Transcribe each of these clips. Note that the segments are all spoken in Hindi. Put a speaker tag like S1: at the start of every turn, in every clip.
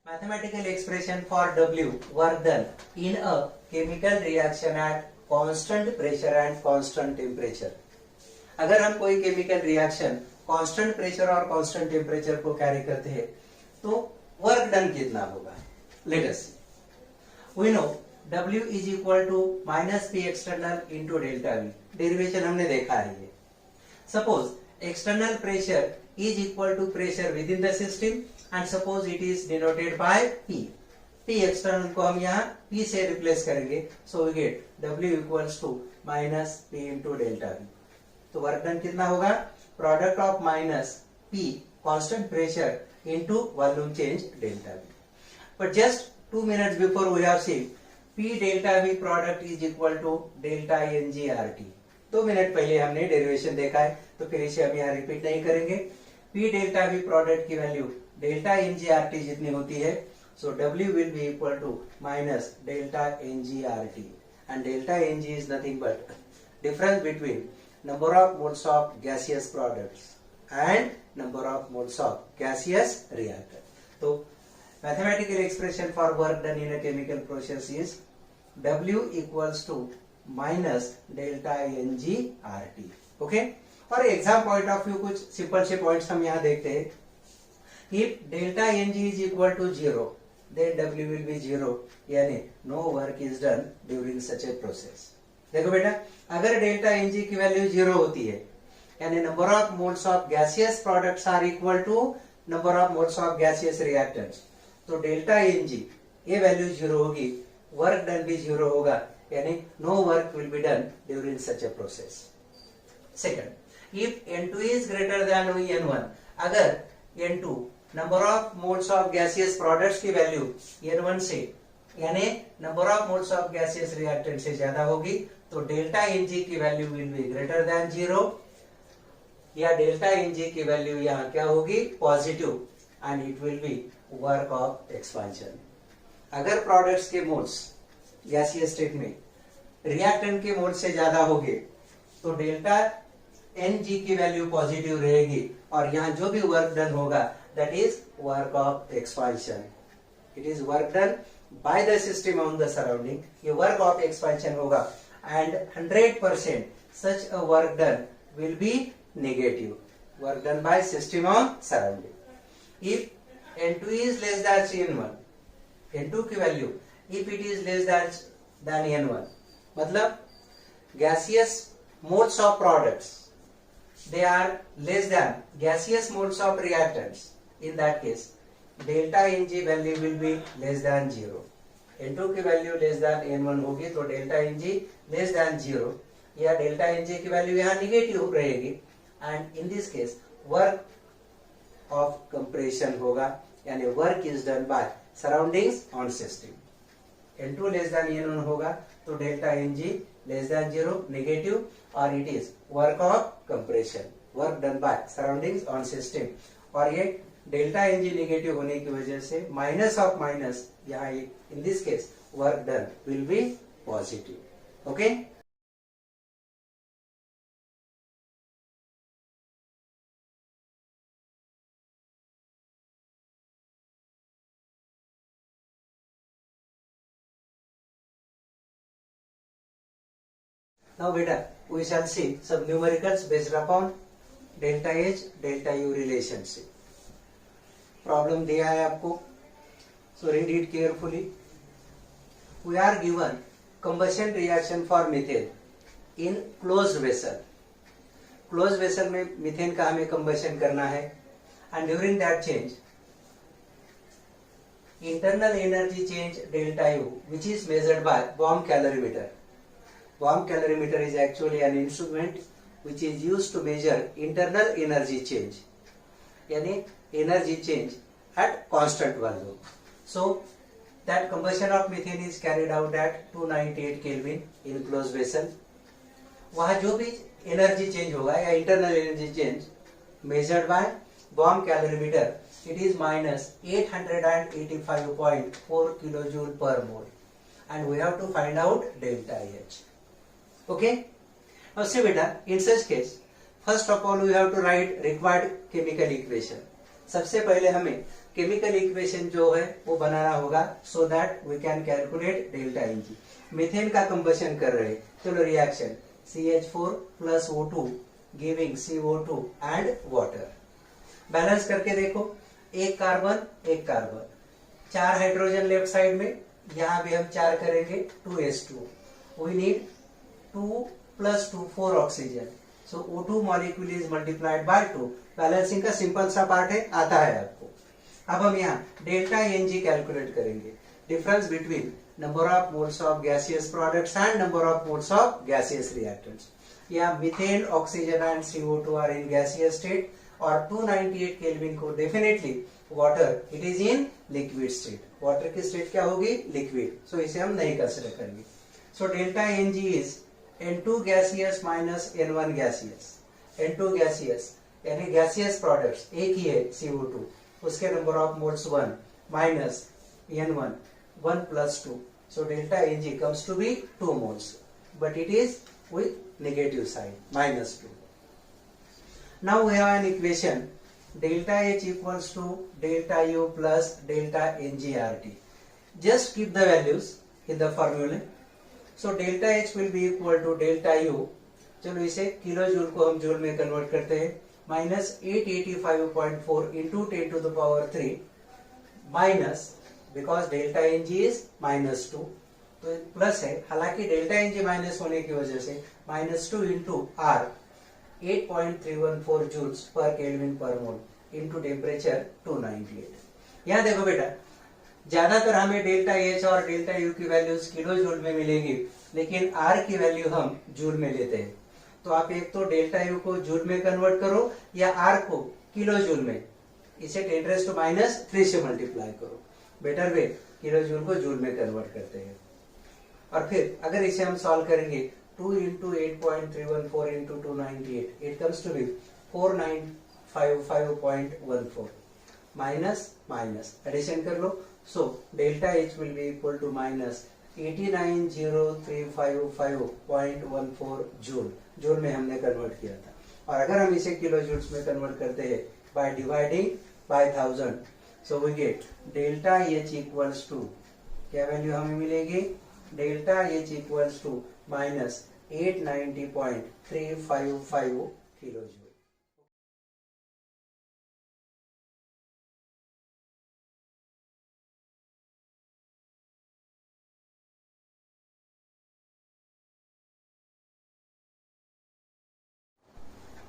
S1: Mathematical expression for W work done in a chemical reaction at constant pressure and constant temperature. अगर हम कोई केमिकल रिएक्शन कांस्टेंट प्रेशर और कांस्टेंट टेम्परेचर को कैरी करते हैं तो वर्क डन कितना होगा. Let us see. We know W is equal to minus P external into delta V. Derivation हमने देखा है ये. Suppose external pressure is equal to pressure within the system and suppose it is denoted by P. P external को हम यहाँ P से रिप्लेस करेंगे. So we get W equals to minus P into delta V. तो वर्क डन कितना होगा? Product of minus P constant pressure into volume change delta V. But just 2 minutes before we have seen P delta V product is equal to delta NGRT. 2 minute पहले हमने डेरिवेशन देखा है तो फिर इसे हम यहाँ रिपीट नहीं करेंगे. P डेल्टा V प्रोडक्ट की वैल्यू डेल्टा NGRT जितनी होती है. So W will be equal to minus delta NGRT and delta NG is nothing but difference between number of moles of gaseous products and number of moles of gaseous reactor. तो mathematical expression for work done in a chemical process is W equals to minus delta NGRT. Okay. और एग्जाम पॉइंट ऑफ व्यू कुछ सिंपल से पॉइंट्स हम यहाँ देखते हैं. If delta NG is equal to 0 then W will be 0 यानी no work is done during such a process. देखो बेटा, अगर डेल्टा NG की वैल्यू 0 होती है यानी number of moles of gaseous products are equal to number of moles of gaseous reactants. तो डेल्टा NG ये वैल्यू 0 होगी, वर्क डन भी 0 होगा यानी no work will be done during such a process. Second, if N2 is greater than N1, अगर N2 number of moles of gaseous products की वैल्यू N1 से यानी number of moles of gaseous reactant से ज्यादा होगी तो डेल्टा NG की value will be greater than 0 या डेल्टा NG की वैल्यू यहाँ क्या होगी? Positive and it will be work of expansion. अगर प्रोडक्ट्स के मोल्स गैसियस स्टेट में रिएक्टेंट के मोल्स से ज्यादा होंगे तो डेल्टा NG की वैल्यू पॉजिटिव रहेगी और यहाँ जो भी वर्क डन होगा that is work of expansion. It is work done by the system on the surrounding. ये वर्क ऑफ एक्सपेंशन होगा and 100% such a work done will be negative. Work done by system on surrounding. If N2 is less than N1, N2 की value if it is less than N1 मतलब gaseous moles of products they are less than gaseous moles of reactants. In that case delta NG value will be less than 0. N2 की वैल्यू less than N1 होगी तो डेल्टा NG less than 0 या डेल्टा NG की वैल्यू यहाँ निगेटिव रहेगी and in this case work of compression होगा यानी work is done by surroundings on system. N2 less than N1 होगा तो delta NG less than 0 negative और it is work of compression, work done by surroundings on system. और ये डेल्टा NG नेगेटिव होने की वजह से माइनस ऑफ माइनस यहाँ इन this case work done will be positive. Okay. Now beta, we shall see some numericals based upon delta H, delta U relationship. Problem दिया है आपको, so read it carefully. We are given combustion reaction for methane in closed vessel. Closed vessel में मीथेन का हमें combustion करना है and during that change internal energy change delta U which is measured by bomb calorimeter. Bomb calorimeter is actually an instrument which is used to measure internal energy change, yani energy change at constant value. So that combustion of methane is carried out at 298 Kelvin in closed vessel. वहाँ जो भी energy change होगा या internal energy change measured by bomb calorimeter, it is minus 885.4 kilojoule per mole and we have to find out delta H. Okay. Now see beta, in such case first of all we have to write required chemical equation. सबसे पहले हमें केमिकल इक्वेशन जो है वो बनाना होगा so that we can calculate delta NG. Methane का कंबशन कर रहे हैं, चलो reaction CH4 plus O2 giving CO2 and water. Balance करके देखो, एक कार्बन, 4 हाइड्रोजन लेफ्ट साइड में, यहां भी हम 4 करेंगे, 2s2। We need 2 plus 2 4 oxygen, so O2 molecule is multiplied by 2। Balancing का सिंपल सा पार्ट है, आता है आपको। अब हम यहाँ डेल्टा एनजी कैलकुलेट करेंगे, difference between number of moles of gaseous products and number of moles of gaseous reactants. यहाँ methane, oxygen and CO2 are in gaseous state, और 298 केल्विन को definitely water it is in liquid state. Water की स्टेट क्या होगी? लिक्विड। सो इसे हम नहीं कंसिडर करेंगे। So delta NG is N2 gaseous minus N1 gaseous। N2 gaseous यानी गैसियस प्रोडक्ट्स एक ही है CO2, उसके number of moles 1 minus N1 1 plus 2, so delta Ng comes to be 2 moles, but it is with negative sign -2. Now we have an equation delta H equals to delta U plus delta NgRT. Just keep the values in the formula. So delta H will be equal to delta U, चलो इसे किलो जूल को हम जूल में कन्वर्ट करते हैं, -885.4 into 10 to the power 3 minus, because delta N G is -2 तो प्लस है, हालांकि डेल्टा एन जी माइनस होने की वजह से -2 into R 8.314 joules per kelvin per mole into temperature 298। यहाँ देखो बेटा, ज्यादातर हमें डेल्टा एच और डेल्टा यू की वैल्यूज किलो जूल में मिलेंगी, लेकिन आर की वैल्यू हम जूल में लेते हैं। तो आप एक तो डेल्टा यू को जूल में कन्वर्ट करो या आर को किलो जूल में, इसे 10⁻³ से मल्टीप्लाई करो। बेटर वे किलो जूल को जूल में कन्वर्ट करते हैं। और फिर अगर इसे हम सॉल्व करेंगे 2 into 8.314 into 298, it comes to be 4955.14 minus minus addition कर लो। So delta H will be equal to -890355.14 joule. Joule में हमने कन्वर्ट किया था, और अगर हम इसे किलो जूल्स में कन्वर्ट करते हैं by dividing by 1000, so we get delta H equals to, क्या वैल्यू हमें मिलेगी? Delta H equals to -890.355 kilo joule.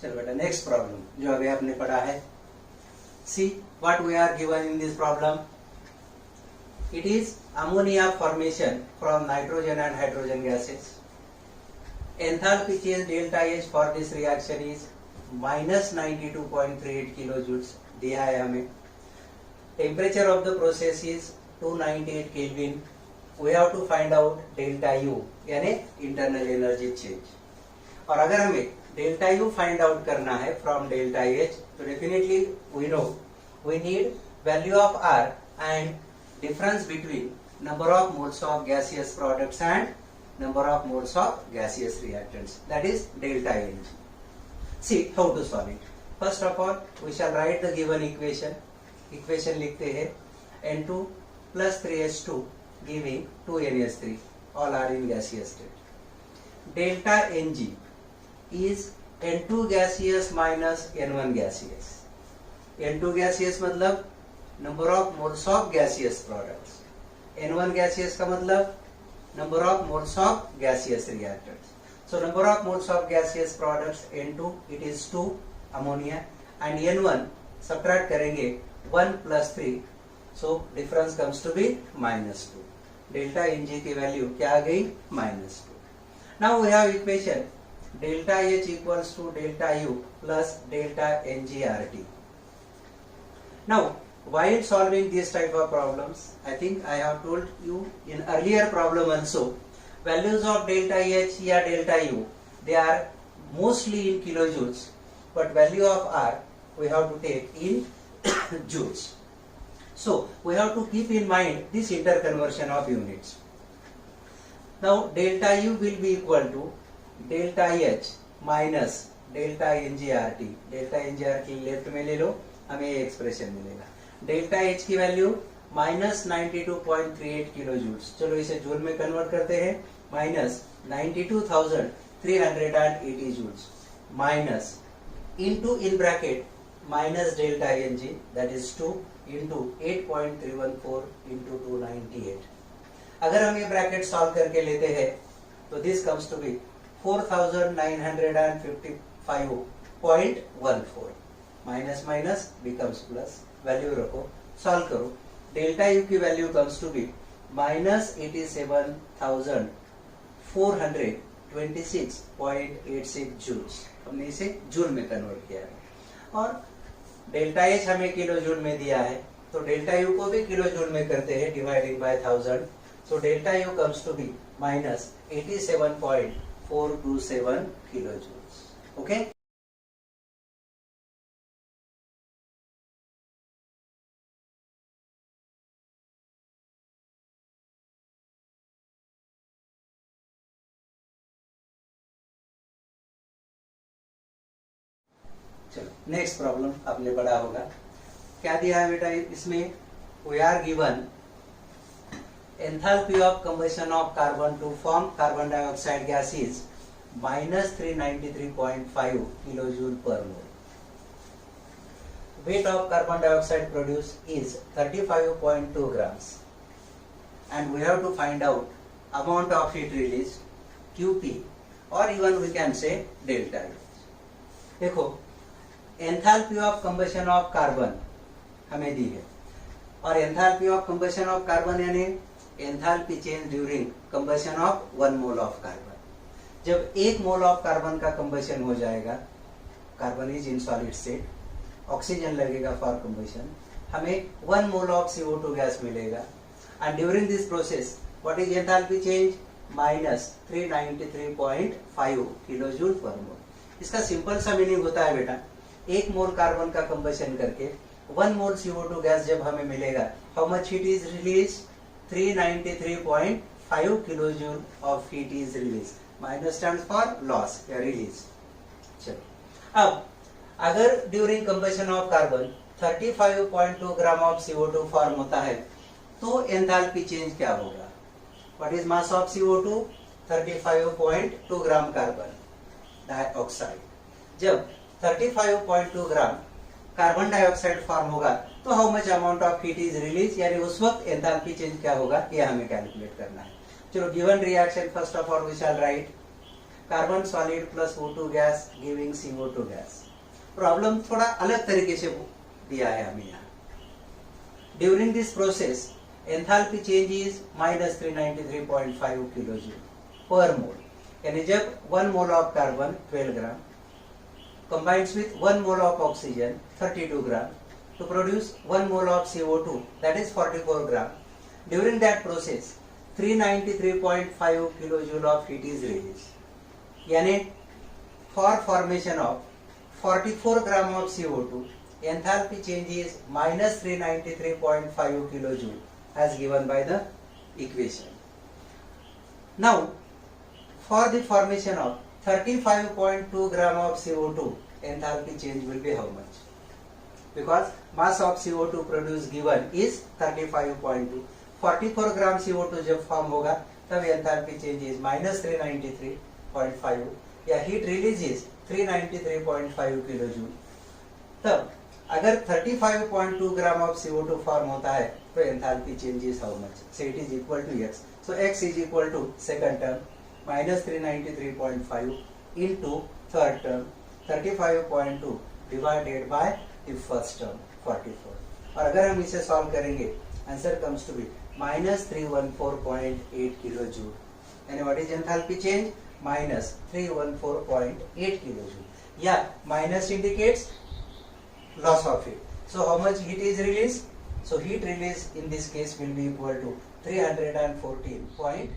S1: चलो बेटा, नेक्स्ट प्रॉब्लम जो अभी आपने पढ़ा है, see what we are given in this problem. It is ammonia formation from nitrogen and hydrogen gases. Enthalpy change delta H for this reaction is -92.38 kilo joules दिया है हमें। Temperature of the process is 298 kelvin. We have to find out delta U यानी इंटरनल एनर्जी चेंज। और अगर हमें डेल्टा यू फाइंड आउट करना है फ्रॉम डेल्टा एच, तो definitely we know we need value of R and difference between number of moles of gaseous products and number of moles of gaseous reactants, that is delta Ng. See how to solve it. First of all, we shall write the given equation. Equation लिखते हैं N2 plus 3H2 giving 2NH3, all are in gaseous state. Delta Ng is N2 gaseous minus N1 gaseous. N2 gaseous मतलब number of moles of gaseous products. N1 gaseous का मतलब number of moles of gaseous reactants. So number of moles of gaseous products N2 it is 2 ammonia, and N1 subtract करेंगे 1 plus 3, so difference comes to be -2. Delta Ng की वैल्यू क्या आ गई? -2. Now we have equation delta H equals to delta U plus delta NgRT. Now while solving these type of problems, I think I have told you in earlier problem also, values of delta H या delta U, they are mostly in kilojoules, but value of R we have to take in joules. So we have to keep in mind this interconversion of units. Now delta U will be equal to delta H minus delta NgRT. delta NgRT left में ले लो हमें ये एक्सप्रेशन मिलेगा। डेल्टा एच की वैल्यू माइनस 92.38 किलो जूल्स। चलो इसे जूल में कन्वर्ट करते हैं। Minus 92,380 joules minus into in bracket minus delta ng, that is 2 into 8.314 into 298। अगर हम ये ब्रैकेट सॉल्व करके लेते हैं तो this comes to be 4955.14 minus minus becomes plus, value रखो, सॉल्व करो। डेल्टा यू की value comes to be minus 87,426.86 joules. हमने इसे जूल में कन्वर्ट किया है और डेल्टा एच हमें किलो जूल में दिया है, तो डेल्टा यू को भी किलो जूल में करते हैं dividing by 1000। So delta U comes to be minus 87.427 kilo joules. Okay, चलो नेक्स्ट प्रॉब्लम अपने बड़ा होगा। क्या दिया है बेटा इसमें? We are given enthalpy of combustion of carbon to form carbon dioxide gas is minus 393.5 kilo joule per mole. Weight of carbon dioxide produce is 35.2 grams and we have to find out amount of heat released QP or even we can say delta H। देखो enthalpy of combustion of carbon हमें दी है और enthalpy of combustion of carbon यानी enthalpy change during combustion of 1 mole of carbon. जब 1 मोल ऑफ कार्बन का कंबशन हो जाएगा, carbon is in solid state, oxygen लगेगा फॉर कंबशन, हमें 1 मोल ऑफ CO2 गैस मिलेगा and during this process what is enthalpy change? Minus 393.5 kilo joule per mole. इसका सिंपल सा मीनिंग होता है बेटा, 1 मोल कार्बन का कंबशन करके 1 मोल CO2 गैस जब हमें मिलेगा, how much heat is release? 393.5 kilo joule of heat is release. Minus stands for loss या रिलीज। चलो अब अगर during combustion of carbon 35.2 gram of CO2 form होता है तो एंथैल्पी चेंज क्या होगा? What is mass of CO2? 35.2 gram carbon dioxide. जब 35.2 ग्राम कार्बन डाइऑक्साइड फॉर्म होगा तो how much amount of heat is release, यानी उस वक्त एंथैल्पी चेंज क्या होगा ये हमें कैलकुलेट करना है। चलो given reaction first of all we shall write carbon solid plus O2 gas giving CO2 gas. Problem थोड़ा अलग तरीके से दिया है हमें यहाँ। During this process enthalpy change is minus 393.5 kilo joule per mole, यानी जब 1 mole of carbon 12 gram combines with 1 mole of oxygen 32 gram to produce 1 mole of CO2 that is 44 gram. During that process 393.5 kilojoule of heat is released. यानी for formation of 44 gram of CO2 enthalpy change is minus 393.5 kilojoule as given by the equation. Now for the formation of 35.2 gram of CO2 enthalpy change will be how much? Because mass of CO2 produced given is 35.2, 44 gram CO2 जब फॉर्म होगा तब enthalpy change is minus 393.5 या heat release is 393.5 किलोजूल। तब अगर 35.2 ग्राम ऑफ CO2 फॉर्म होता है तो enthalpy change is how much? So it is equal to x. So x is equal to second term minus 393.5 into third term 35.2 divided by the first term 44। और अगर हम इसे सॉल्व करेंगे answer comes to be minus 314.8 kilo joule. यानी what is enthalpy change? minus 314.8 kilo joule, या minus indicates loss of heat. So how much heat is released? So heat release in this case will be equal to 314.8